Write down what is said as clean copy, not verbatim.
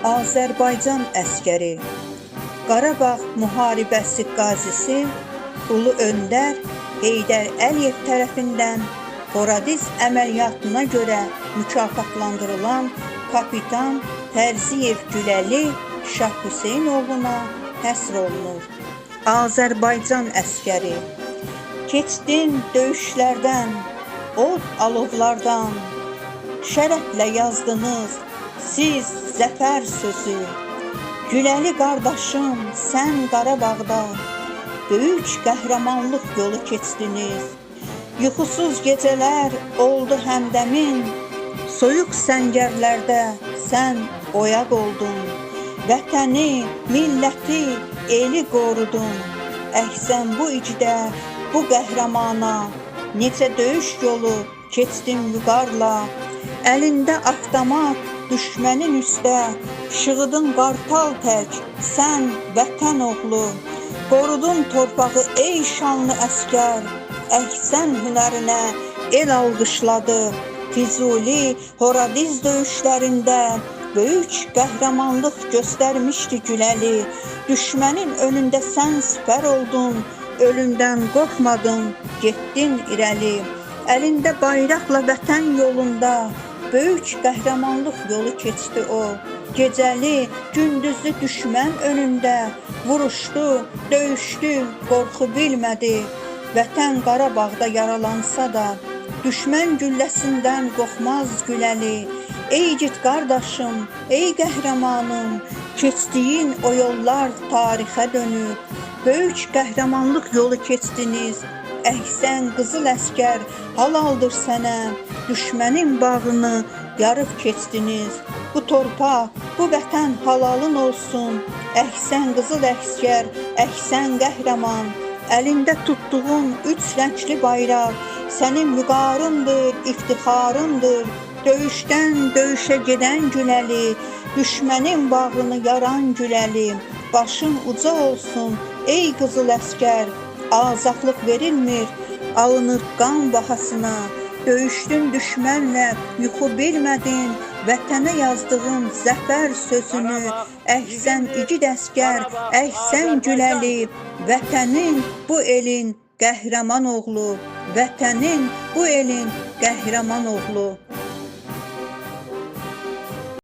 Azərbaycan əskəri, Qarabağ müharibəsi qazisi Ulu Öndər Heydər Əliyev tərəfindən Horadiz əməliyyatına görə mükafatlandırılan kapitan Fərziyev Güləli Şah Hüseynoğluna həsr olunur. Azərbaycan əskəri, keçdin döyüşlərdən, od alovlardan, şərəflə yazdınız siz zəfər sözü. Güləli qardaşım, sən Qarabağda böyük qəhrəmanlıq yolu keçdiniz. Yuxusuz gecələr oldu həmdəmin, soyuq səngərlərdə sən oyaq oldun. Vətəni, milləti, eli qorudun. Əhsən bu icdə, bu qəhrəmana, necə döyüş yolu keçdin vüqarla. Əlində avtomat, düşmənin üstə, şığıdın qartal tək, sən vətən oğlu. Qorudun torpağı ey şanlı əskər, əhsən hünərinə el alqışladı. Füzuli, Horadiz döyüşlərində böyük qəhrəmanlıq göstərmişdi Güləli. Düşmənin önündə sən sipər oldun, ölümdən qorxmadın, getdin irəli. Əlində bayraqla vətən yolunda böyük qəhrəmanlıq yolu keçdi o. Gecəli, gündüzlü düşmən önündə vuruşdu, döyüşdü, qorxu bilmədi. Vətən Qarabağda yaralansa da düşmən gülləsindən qorxmaz Güləli. Ey igid qardaşım, ey qəhrəmanım, keçdiyin o yollar tarixə dönüb. Böyük qəhrəmanlıq yolu keçdiniz. Əhsən qızıl əskər, halaldır sənə, düşmənin bağını yarıb keçdiniz. Bu torpaq, bu vətən halalın olsun. Əhsən qızıl əskər, əhsən qəhrəman. Əlində tutduğun üç rəngli bayraq sənin vüqarındır, iftixarındır. Döyüşdən döyüşə gedən Güləli, düşmənin bağını yaran Güləli. Başın uca olsun, ey qızıl əskər. Azadlıq verilmir, alınır qan bahasına. Döyüşdün düşmənlə, yuxu bilmədin, vətənə yazdığın zəfər sözünü. Əhsən igid əskər, əhsən Güləli, vətənin bu elin qəhrəman oğlu. Vətənin bu elin qəhrəman oğlu.